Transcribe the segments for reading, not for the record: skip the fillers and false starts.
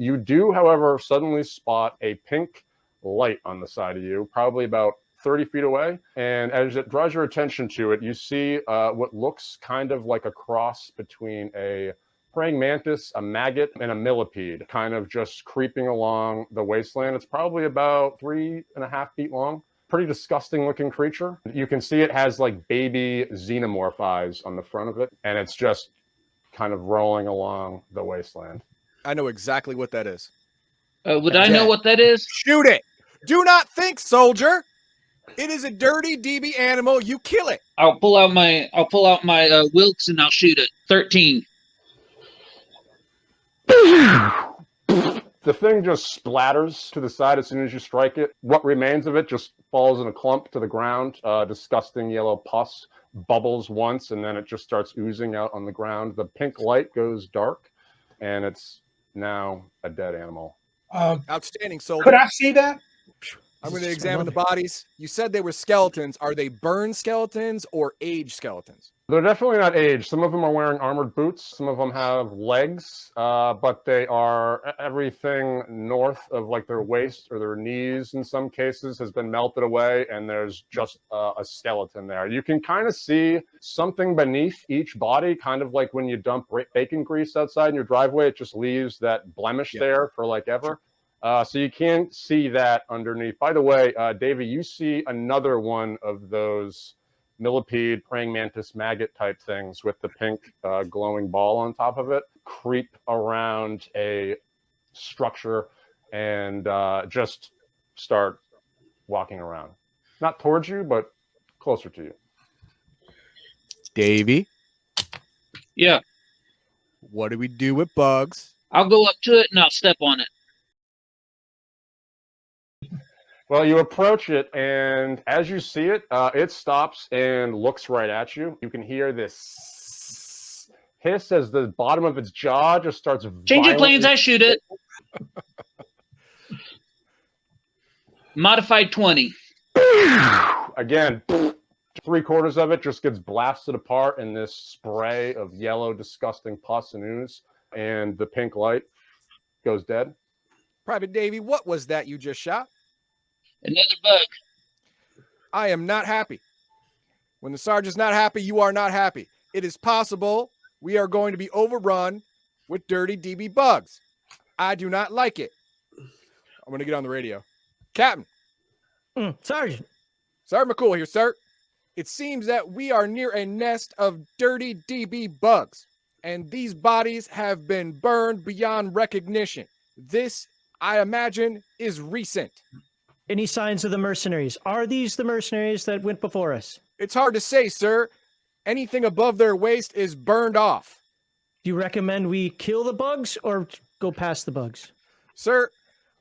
You do, however, suddenly spot a pink light on the side of you, probably about 30 feet away. And as it draws your attention to it, you see what looks kind of like a cross between a praying mantis, a maggot, and a millipede, kind of just creeping along the wasteland. It's probably about 3.5 feet long. Pretty disgusting looking creature. You can see it has like baby xenomorph eyes on the front of it, and it's just kind of rolling along the wasteland. I know exactly what that is. Would I know what that is? Shoot it. Do not think, soldier. It is a dirty DB animal. You kill it. I'll pull out my Wilkes and I'll shoot it. 13. The thing just splatters to the side as soon as you strike it. What remains of it just falls in a clump to the ground. Disgusting yellow pus bubbles once, and then it just starts oozing out on the ground. The pink light goes dark, and it's now a dead animal. Outstanding, soldier. Could I see that? I'm going to examine the bodies. You said they were skeletons. Are they burned skeletons or aged skeletons? They're definitely not aged. Some of them are wearing armored boots. Some of them have legs, but they are everything north of like their waist or their knees in some cases has been melted away, and there's just a skeleton there. You can kind of see something beneath each body, kind of like when you dump bacon grease outside in your driveway. It just leaves that blemish there for like ever. So you can't see that underneath. By the way, Davey, you see another one of those millipede, praying mantis, maggot type things with the pink glowing ball on top of it creep around a structure and just start walking around. Not towards you, but closer to you. Davey? Yeah. What do we do with bugs? I'll go up to it and I'll step on it. Well, you approach it, and as you see it, it stops and looks right at you. You can hear this hiss as the bottom of its jaw just starts Change your planes, I shoot it. Modified 20. Again, 3/4 of it just gets blasted apart in this spray of yellow, disgusting pus and ooze, and the pink light goes dead. Private Davey, what was that you just shot? Another bug. I am not happy. When the sergeant's not happy, you are not happy. It is possible we are going to be overrun with dirty DB bugs. I do not like it. I'm going to get on the radio. Captain. Sergeant. Sergeant McCool here, sir. It seems that we are near a nest of dirty DB bugs, and these bodies have been burned beyond recognition. This, I imagine, is recent. Any signs of the mercenaries? Are these the mercenaries that went before us? It's hard to say, sir. Anything above their waist is burned off. Do you recommend we kill the bugs or go past the bugs? Sir,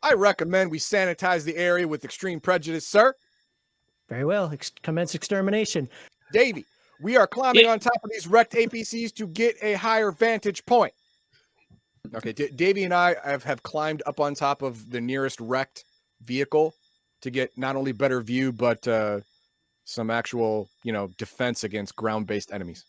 I recommend we sanitize the area with extreme prejudice, sir. Very well. Commence extermination. Davey, we are climbing on top of these wrecked APCs to get a higher vantage point. Okay, Davey and I have climbed up on top of the nearest wrecked vehicle to get not only better view, but some actual, defense against ground-based enemies.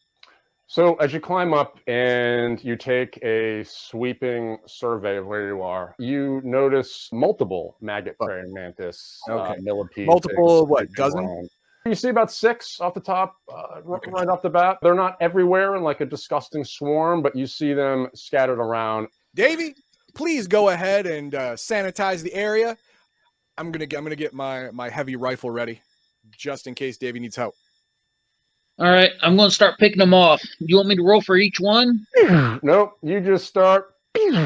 So as you climb up and you take a sweeping survey of where you are, you notice multiple maggot praying mantis, millipede. Multiple, what, dozen? Around. You see about 6 off the top, right off the bat. They're not everywhere in like a disgusting swarm, but you see them scattered around. Davey, please go ahead and sanitize the area. I'm gonna get my heavy rifle ready, just in case Davey needs help. All right, I'm going to start picking them off. You want me to roll for each one? Nope, you just start. Pretty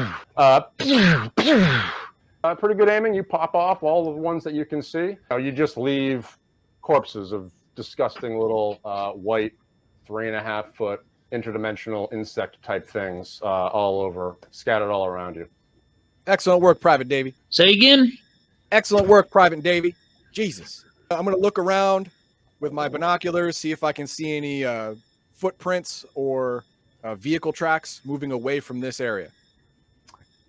good aiming. You pop off all the ones that you can see. You just leave corpses of disgusting little white 3.5-foot interdimensional insect type things all over, scattered all around you. Excellent work, Private Davey. Say again? Excellent work, Private Davey. Jesus. I'm going to look around with my binoculars, see if I can see any footprints or vehicle tracks moving away from this area.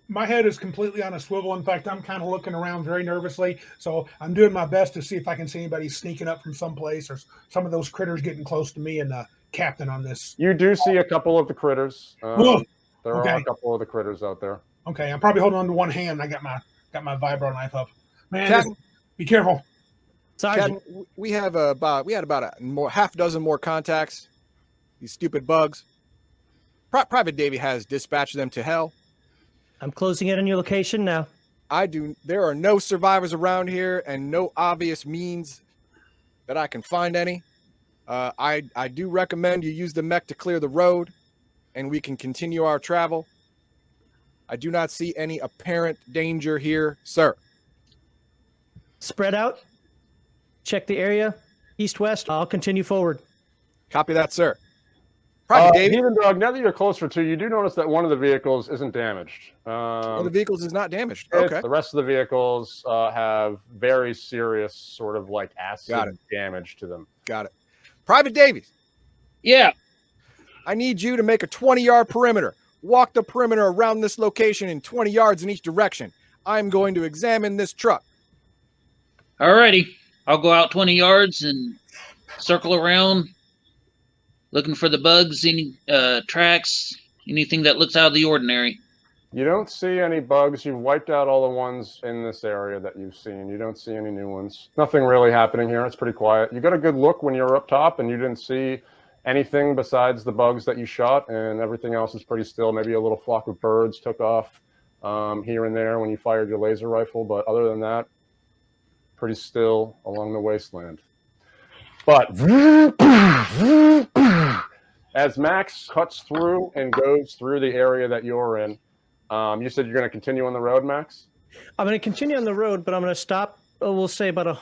My head is completely on a swivel. In fact, I'm kind of looking around very nervously. So I'm doing my best to see if I can see anybody sneaking up from someplace or some of those critters getting close to me and the captain on this. You do see a couple of the critters. There are a couple of the critters out there. Okay, I'm probably holding on to one hand. I got my vibro knife up. Man, Captain, be careful. Sergeant, Captain, we had about half a dozen more contacts. These stupid bugs. Private Davy has dispatched them to hell. I'm closing in on your location now. There are no survivors around here and no obvious means that I can find any. I do recommend you use the mech to clear the road and we can continue our travel. I do not see any apparent danger here, sir. Spread out. Check the area. East, west. I'll continue forward. Copy that, sir. Private Davy, Even Dog, now that you're closer to, you do notice that one of the vehicles isn't damaged. one of the vehicles is not damaged. It's- Okay. The rest of the vehicles have very serious sort of like Got acid it. damage to them. Got it. Private Davies, Yeah. I need you to make a 20-yard perimeter. Walk the perimeter around this location in 20 yards in each direction. I'm going to examine this truck. Alrighty. I'll go out 20 yards and circle around, looking for the bugs, any tracks, anything that looks out of the ordinary. You don't see any bugs. You've wiped out all the ones in this area that you've seen. You don't see any new ones. Nothing really happening here. It's pretty quiet. You got a good look when you're up top and you didn't see anything besides the bugs that you shot, and everything else is pretty still. Maybe a little flock of birds took off here and there when you fired your laser rifle, but other than that, pretty still along the wasteland. But as Max cuts through and goes through the area that you're in, you said you're going to continue on the road, Max? I'm going to continue on the road, but I'm going to stop, we'll say about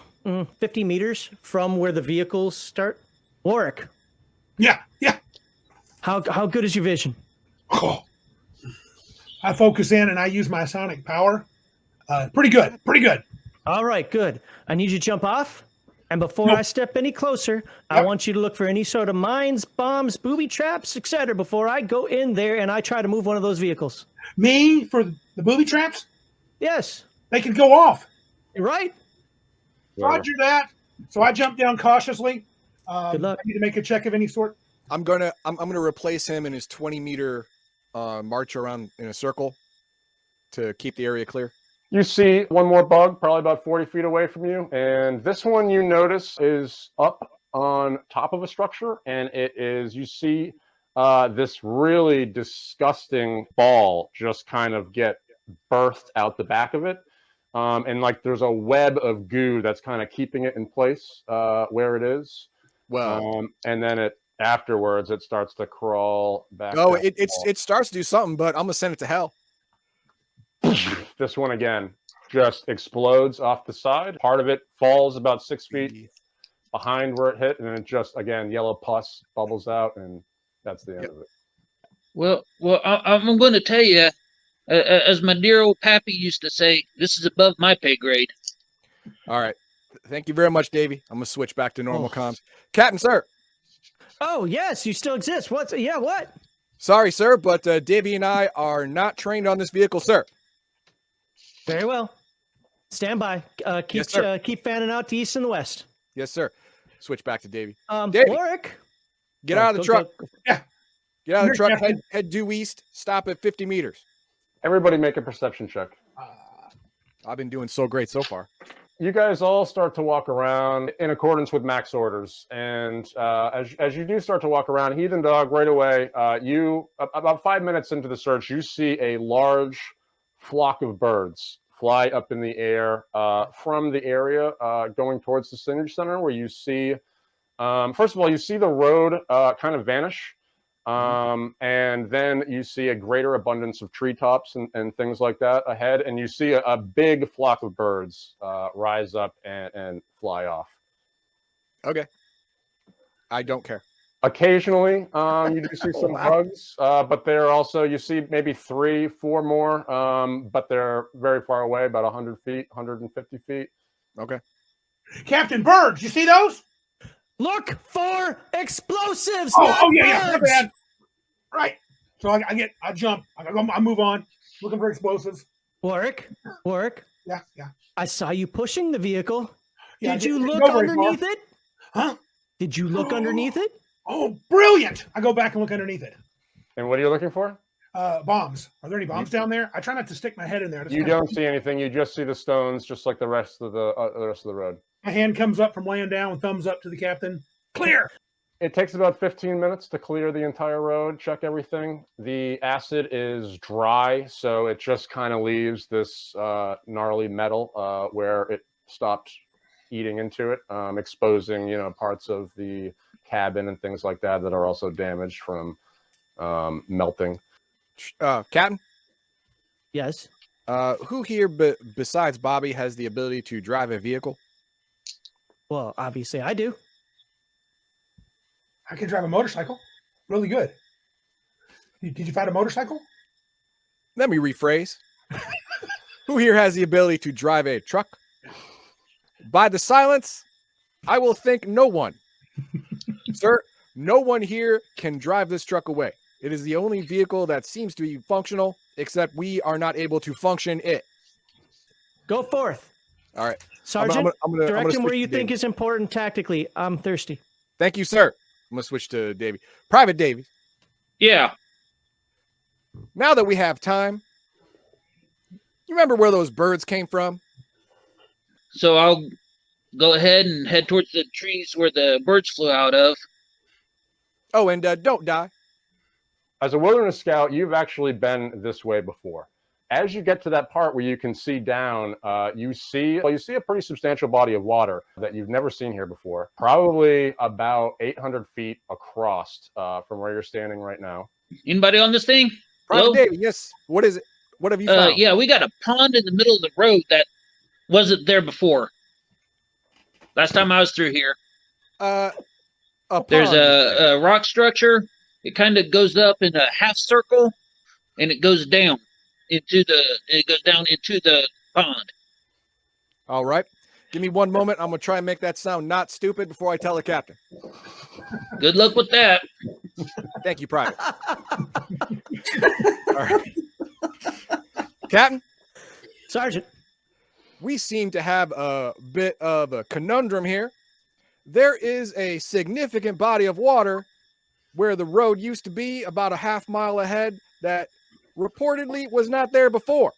50 meters from where the vehicles start. Warwick, Yeah. how good is your vision? Oh. I focus in and I use my sonic power. Pretty good. All right, good. I need you to jump off. And before I step any closer, I want you to look for any sort of mines, bombs, booby traps, etc. before I go in there and I try to move one of those vehicles. Me for the booby traps? Yes. They could go off. You're right. Roger that. So I jump down cautiously. Good luck. I need to make a check of any sort. I'm gonna replace him in his 20-meter march around in a circle to keep the area clear. You see one more bug, probably about 40 feet away from you. And this one you notice is up on top of a structure. And you see this really disgusting ball just kind of get birthed out the back of it. And like there's a web of goo that's kind of keeping it in place where it is. Well, And then afterwards it starts to crawl back. no, it starts to do something, but I'm gonna send it to hell. This one again just explodes off the side. Part of it falls about 6 feet behind where it hit, and then it just again yellow pus bubbles out, and that's the end of it. Well, I'm going to tell you, as my dear old pappy used to say, this is above my pay grade. All right. Thank you very much, Davey. I'm gonna switch back to normal comms. Captain, sir. Oh, yes, you still exist. What? Sorry, sir, but Davey and I are not trained on this vehicle, sir. Very well. Stand by. Yes, sir. Keep fanning out to east and the west. Yes, sir. Switch back to Davey. Davey, Warwick. get out of the truck. Yeah. Get out of the truck. Captain. Head due east. Stop at 50 meters. Everybody make a perception check. I've been doing so great so far. You guys all start to walk around in accordance with Mac's orders, and as you do start to walk around, Heathen Dog, right away, you about 5 minutes into the search, you see a large flock of birds fly up in the air from the area going towards the Synergy Center, where you see, first of all, you see the road kind of vanish, and then you see a greater abundance of treetops and things like that ahead, and you see a big flock of birds rise up and fly off. Okay. I don't care. Occasionally, you do see some bugs, but they're also, you see maybe 3, 4 more, but they're very far away, about 100 feet, 150 feet. Okay. Captain Birds, you see those? Look for explosives. Oh yeah, birds. bad. Right. So I jump. I move on, looking for explosives. Warwick. Yeah. I saw you pushing the vehicle. Yeah, Did you didn't look go very underneath far. it? Huh? Did you look underneath it? Oh, brilliant! I go back and look underneath it. And what are you looking for? bombs. Are there any bombs down there? I try not to stick my head in there. You don't see anything. You just see the stones, just like the rest of the road. My hand comes up from laying down with thumbs up to the captain. Clear. It takes about 15 minutes to clear the entire road, check everything. The acid is dry, so it just kind of leaves this gnarly metal where it stopped eating into it, exposing, parts of the cabin and things like that are also damaged from melting. Captain, Yes. who here besides Bobby has the ability to drive a vehicle? Well, obviously I do. I can drive a motorcycle. Really good. Did you find a motorcycle? Let me rephrase. Who here has the ability to drive a truck? By the silence, I will think no one. Sir, no one here can drive this truck away. It is the only vehicle that seems to be functional, except we are not able to function it. Go forth. All right. Sergeant, I'm gonna direct him switch where to you think Davey. is important tactically. I'm thirsty. Thank you, sir. I'm going to switch to Davey. Private Davey, Yeah. now that we have time, you remember where those birds came from? So I'll go ahead and head towards the trees where the birds flew out of. Oh, and don't die. As a wilderness scout, you've actually been this way before. As you get to that part where you can see down, you see a pretty substantial body of water that you've never seen here before, probably about 800 feet across from where you're standing right now. Anybody on this thing? Private Hello? Davey, yes. What is it? What have you found? Yeah, we got a pond in the middle of the road that wasn't there before. Last time I was through here. A There's pond, you say? a rock structure. It kind of goes up in a half circle, and it goes down into the pond. All right. Give me one moment. I'm going to try and make that sound not stupid before I tell the captain. Good luck with that. Thank you, Private. All right. Captain, Sergeant. we seem to have a bit of a conundrum here. There is a significant body of water where the road used to be about a half mile ahead that reportedly was not there before.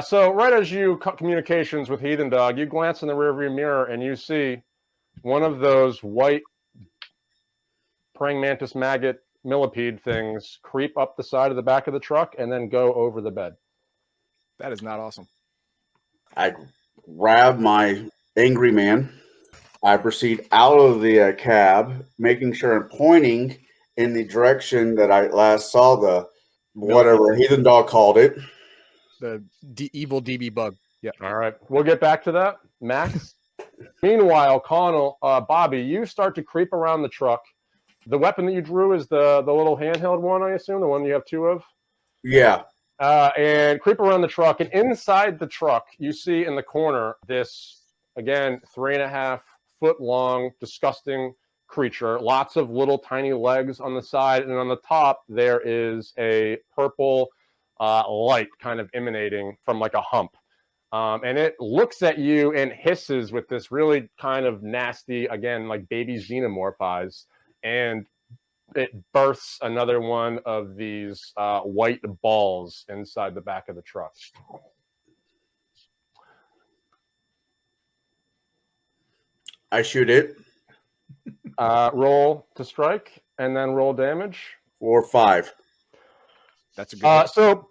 So right as you cut communications with Heathen Dog, you glance in the rearview mirror and you see one of those white praying mantis maggot millipede things creep up the side of the back of the truck and then go over the bed. That is not awesome. I grab my angry man. I proceed out of the cab, making sure I'm pointing in the direction that I last saw the whatever Heathen Dog called it. The evil DB bug. Yeah. All right, we'll get back to that. Max? Meanwhile, Connell, Bobby, you start to creep around the truck. The weapon that you drew is the little handheld one, I assume, the one you have two of? Yeah. And creep around the truck. And inside the truck, you see in the corner this, again, 3.5 foot long, disgusting creature. Lots of little tiny legs on the side. And on the top, there is a purple light kind of emanating from like a hump. And it looks at you and hisses with this really kind of nasty, again, like baby xenomorph eyes. And it bursts another one of these white balls inside the back of the truck. I shoot it. Roll to strike and then roll damage. 4 or 5. That's a good one. So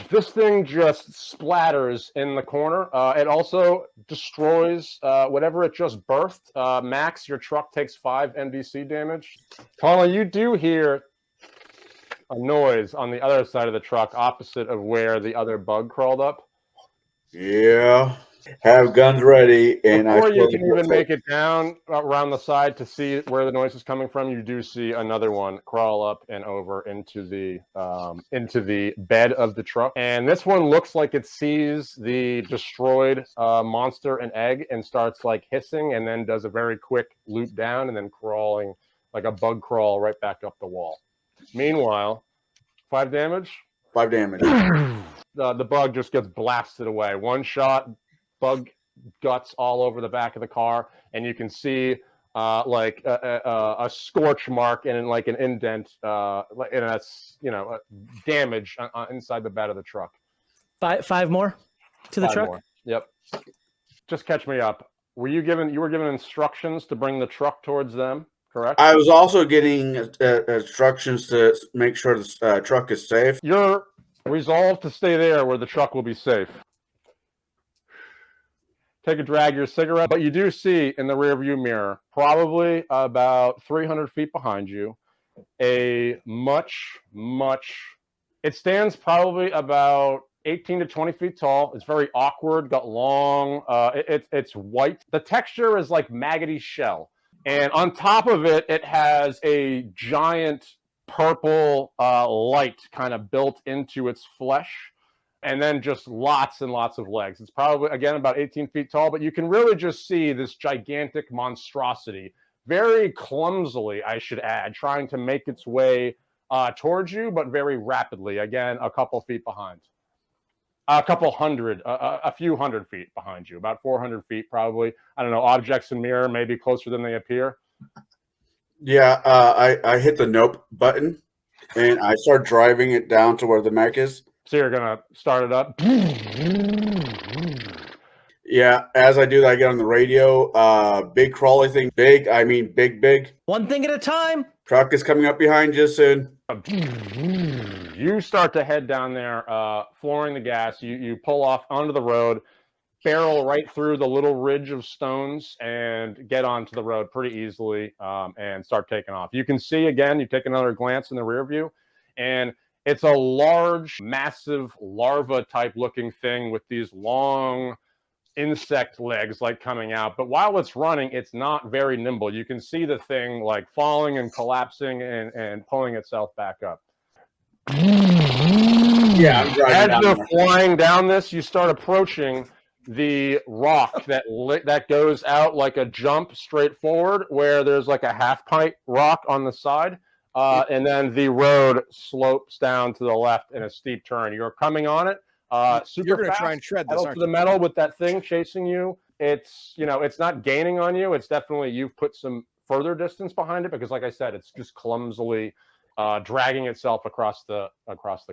this thing just splatters in the corner. It also destroys whatever it just birthed. Max, your truck takes 5 NBC damage. Colin, you do hear a noise on the other side of the truck, opposite of where the other bug crawled up. Yeah. Have guns ready, and Before you can even make it down around the side to see where the noise is coming from, you do see another one crawl up and over into the bed of the truck. And this one looks like it sees the destroyed monster and egg and starts like hissing, and then does a very quick loop down and then crawling like a bug crawl right back up the wall. Meanwhile, 5 damage. 5 damage. The bug just gets blasted away. One shot. Bug guts all over the back of the car, and you can see like a scorch mark and like an indent, and that's damage inside the bed of the truck. Five more to the 5 truck. more. Yep. Just catch me up. You were given instructions to bring the truck towards them, correct? I was also getting instructions to make sure the truck is safe. You're resolved to stay there where the truck will be safe. Take a drag of your cigarette, but you do see in the rearview mirror, probably about 300 feet behind you, a it stands probably about 18 to 20 feet tall. It's very awkward, got long, it's white. The texture is like maggoty shell. And on top of it, it has a giant purple light kind of built into its flesh. And then just lots and lots of legs. It's probably, again, about 18 feet tall, but you can really just see this gigantic monstrosity, very clumsily, I should add, trying to make its way towards you, but very rapidly. Again, a couple feet behind. A few hundred feet behind you, about 400 feet probably. I don't know, objects in mirror, maybe closer than they appear. Yeah, I hit the nope button, and I start driving it down to where the mech is. So you're going to start it up. Yeah, as I do that, I get on the radio. Big crawly thing. Big, I mean big. One thing at a time. Truck is coming up behind you soon. You start to head down there, flooring the gas. You pull off onto the road, barrel right through the little ridge of stones, and get onto the road pretty easily, and start taking off. You can see, again, you take another glance in the rear view, and it's a large, massive larva-type looking thing with these long insect legs like coming out. But while it's running, it's not very nimble. You can see the thing like falling and collapsing and pulling itself back up. Yeah, I'm driving As down you're there. flying down this, you start approaching the rock that goes out like a jump straight forward, where there's like a half pint rock on the side. And then the road slopes down to the left in a steep turn. You're coming on it. Super You're going to fast, try and shred this, pedal aren't to the you? metal with that thing chasing you. It's it's not gaining on you. It's definitely, you've put some further distance behind it, because like I said, it's just clumsily dragging itself across the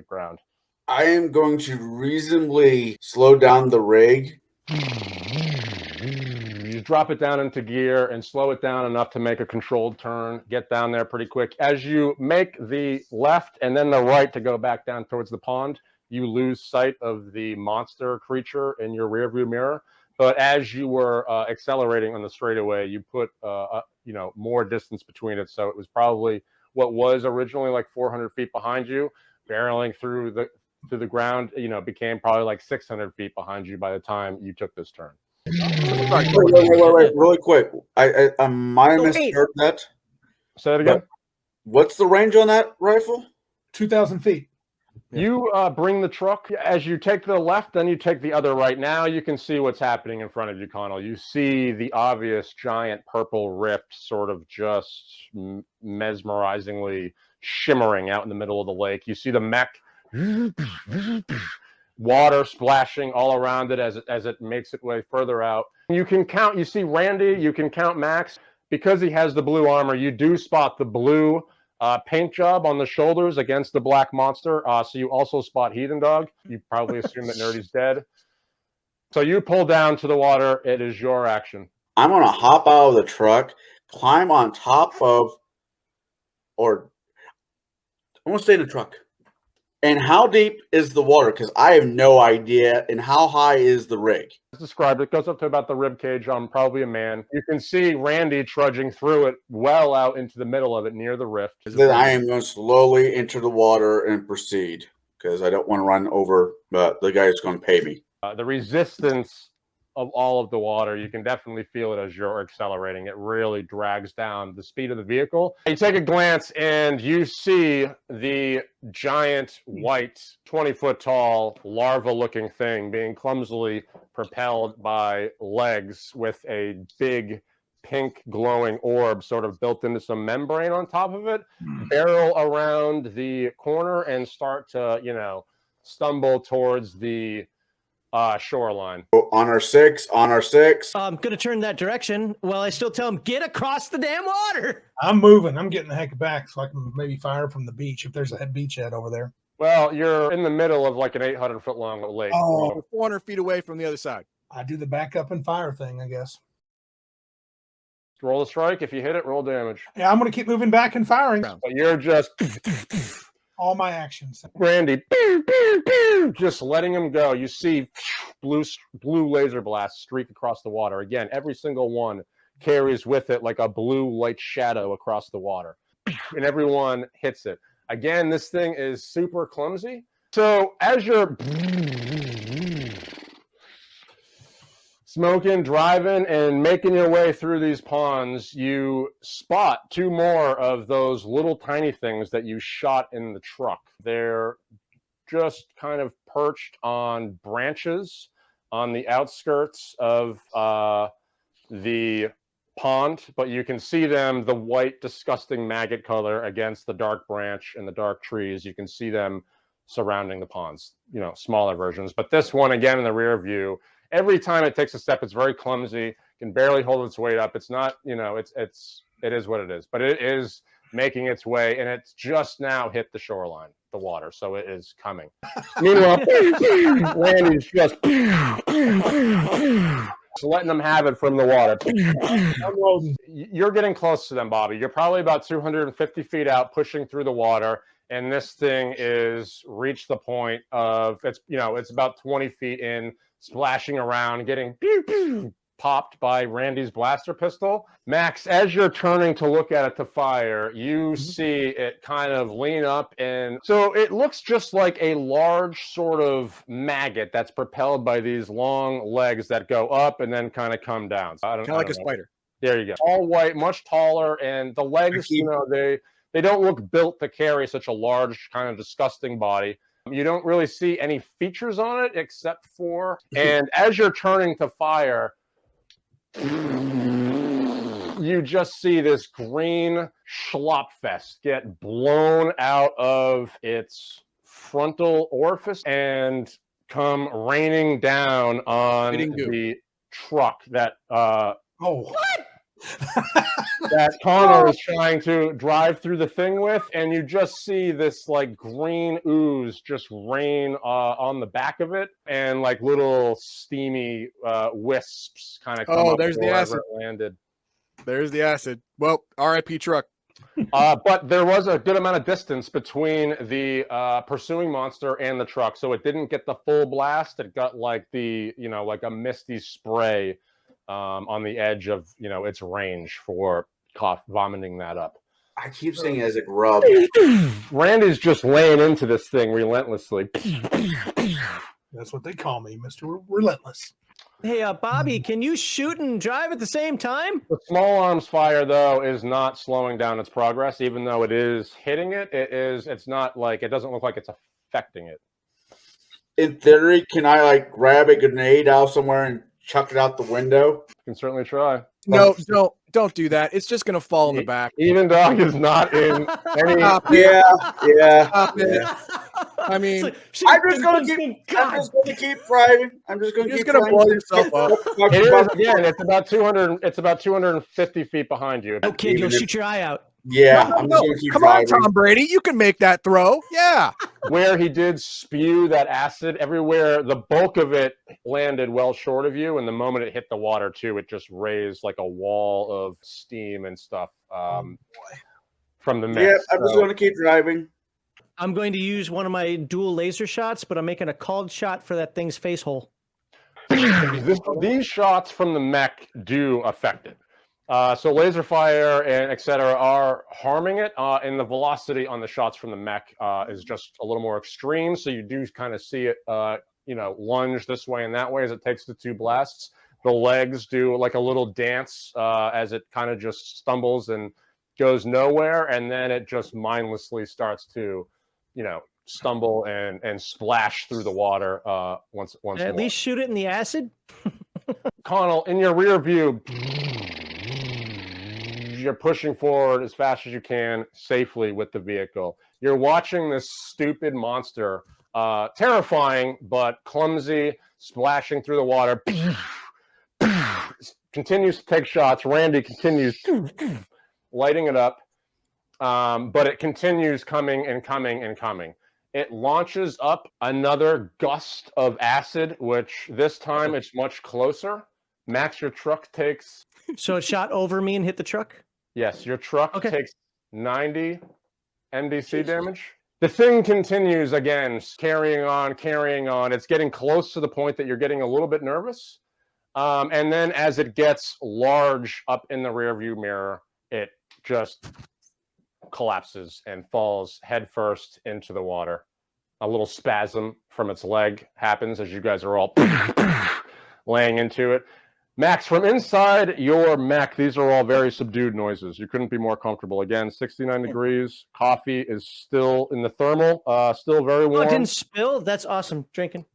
ground. I am going to reasonably slow down the rig. You drop it down into gear and slow it down enough to make a controlled turn, get down there pretty quick. As you make the left and then the right to go back down towards the pond, you lose sight of the monster creature in your rearview mirror. But as you were accelerating on the straightaway, you put more distance between it. So it was probably what was originally like 400 feet behind you, barreling through the ground, became probably like 600 feet behind you by the time you took this turn. Wait, really quick. I might have misheard that. Say it again. What's the range on that rifle? 2,000 feet. You bring the truck. As you take the left, then you take the other right. Now you can see what's happening in front of you, Connell. You see the obvious giant purple rift sort of just mesmerizingly shimmering out in the middle of the lake. You see the mech, water splashing all around it as it makes its way further out. You can count. You see Randy. You can count Max. Because he has the blue armor, you do spot the blue paint job on the shoulders against the black monster. So you also spot Heathen Dog. You probably assume that Nerdy's dead. So you pull down to the water. It is your action. I'm going to hop out of the truck, climb on top of, or I'm going to stay in the truck. And how deep is the water? Because I have no idea. And how high is the rig? As described, it goes up to about the rib cage on probably a man. You can see Randy trudging through it well out into the middle of it near the rift. Then I am going to slowly enter the water and proceed, because I don't want to run over the guy who's going to pay me. The resistance of all of the water, you can definitely feel it as you're accelerating. It really drags down the speed of the vehicle. You take a glance and you see the giant white 20-foot tall larva looking thing being clumsily propelled by legs with a big pink glowing orb sort of built into some membrane on top of it, barrel around the corner and start to, stumble towards the shoreline. On our six. I'm gonna turn that direction while I still tell him get across the damn water. I'm moving. I'm getting the heck back so I can maybe fire from the beach if there's a beachhead over there. Well, you're in the middle of like an 800-foot long lake. Oh. We're 400 feet away from the other side. I do the back up and fire thing, I guess. Roll a strike. If you hit it, roll damage. Yeah, I'm going to keep moving back and firing. But you're just All my actions. Randy, just letting him go. You see blue laser blasts streak across the water. Again, every single one carries with it like a blue light shadow across the water. And everyone hits it. Again, this thing is super clumsy. So as you're smoking, driving, and making your way through these ponds, you spot two more of those little tiny things that you shot in the truck. They're just kind of perched on branches on the outskirts of the pond, but you can see them, the white, disgusting maggot color against the dark branch and the dark trees. You can see them surrounding the ponds, you know, smaller versions. But this one, again, in the rear view, every time it takes a step, it's very clumsy, can barely hold its weight up. It's not, you know, it is what it is, but it is making its way, and it's just now hit the shoreline, the water, so it is coming. Meanwhile, Randy's just letting them have it from the water. You're getting close to them, Bobby. You're probably about 250 feet out, pushing through the water, and this thing is reached the point of it's about 20 feet in, splashing around, getting popped by Randy's blaster pistol. Max, as you're turning to look at it to fire, you see it kind of lean up, and so it looks just like a large sort of maggot that's propelled by these long legs that go up and then kind of come down. So Kind of like a spider. There you go. All white, much taller, and the legs, you know, they don't look built to carry such a large, kind of disgusting body. You don't really see any features on it except for, and as you're turning to fire, you just see this green schlopfest get blown out of its frontal orifice and come raining down on the truck that that Connor is trying to drive through the thing with, and you just see this like green ooze just rain on the back of it, and like little steamy wisps kind of come up. There's the acid. It landed. There's the acid. Well, RIP truck. But there was a good amount of distance between the pursuing monster and the truck, so it didn't get the full blast. It got like like a misty spray on the edge of its range for vomiting that up. I keep saying it as a grub. Randy's just laying into this thing relentlessly. That's what they call me, Mr. Relentless. Hey, Bobby, can you shoot and drive at the same time? The small arms fire, though, is not slowing down its progress, even though it is hitting it. It's not like, it doesn't look like it's affecting it. In theory, can I like grab a grenade out somewhere and chuck it out the window? You can certainly try. No, don't do that. It's just gonna fall in the back. Even Dog is not in any. Yeah. I mean, I'm just going to keep driving. I'm just going to keep driving. Blow yourself up. Again, it's about 200. It's about 250 feet behind you. No, kid, you'll shoot your eye out. Yeah, I'm just going to keep driving. Come on, Tom Brady, you can make that throw. Yeah. Where he did spew that acid everywhere, the bulk of it landed well short of you, and the moment it hit the water too, it just raised like a wall of steam and stuff from the mix. Yeah, I'm just going to keep driving. I'm going to use one of my dual laser shots, but I'm making a called shot for that thing's face hole. These shots from the mech do affect it. So laser fire and etc. are harming it, and the velocity on the shots from the mech is just a little more extreme. So you do kind of see it, lunge this way and that way as it takes the two blasts. The legs do like a little dance as it kind of just stumbles and goes nowhere, and then it just mindlessly starts to, stumble and splash through the water once more. At least shoot it in the acid. Connell, in your rear view, you're pushing forward as fast as you can safely with the vehicle. You're watching this stupid monster terrifying, but clumsy, splashing through the water. Continues to take shots. Randy continues lighting it up, but it continues coming and coming and coming. It launches up another gust of acid, which this time it's much closer. Max, your truck takes... So it shot over me and hit the truck? Yes, your truck takes 90 MDC damage. The thing continues again, carrying on. It's getting close to the point that you're getting a little bit nervous. And then as it gets large up in the rearview mirror, it just collapses and falls headfirst into the water. A little spasm from its leg happens as you guys are all laying into it. Max, from inside your mech, these are all very subdued noises. You couldn't be more comfortable. Again, 69 degrees. Coffee is still in the thermal, still very warm. Oh, it didn't spill? That's awesome. Drinking.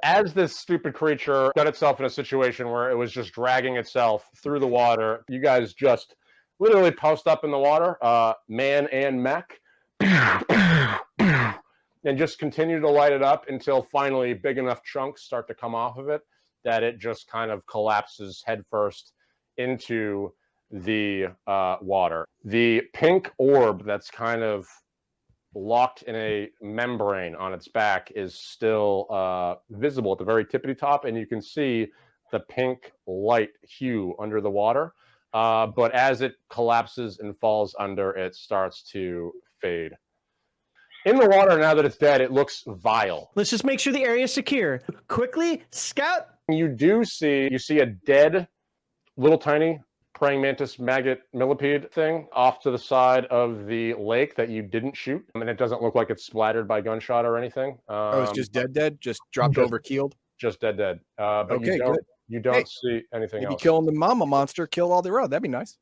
As this stupid creature got itself in a situation where it was just dragging itself through the water, you guys just literally post up in the water, man and mech, and just continue to light it up until finally big enough chunks start to come off of it that it just kind of collapses headfirst into the water. The pink orb that's kind of locked in a membrane on its back is still visible at the very tippity top, and you can see the pink light hue under the water. But as it collapses and falls under, it starts to fade. In the water, now that it's dead, it looks vile. Let's just make sure the area is secure. Quickly, scout. You see a dead, little tiny praying mantis maggot millipede thing off to the side of the lake that you didn't shoot. I mean, it doesn't look like it's splattered by gunshot or anything. It's just dead, just dropped over, keeled. Just dead. But okay, you don't see anything else. Maybe killing the mama monster, kill all the road. That'd be nice.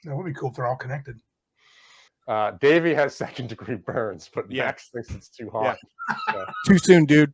That would be cool if they're all connected. Davey has second-degree burns, but Max thinks it's too hot. Too soon, dude.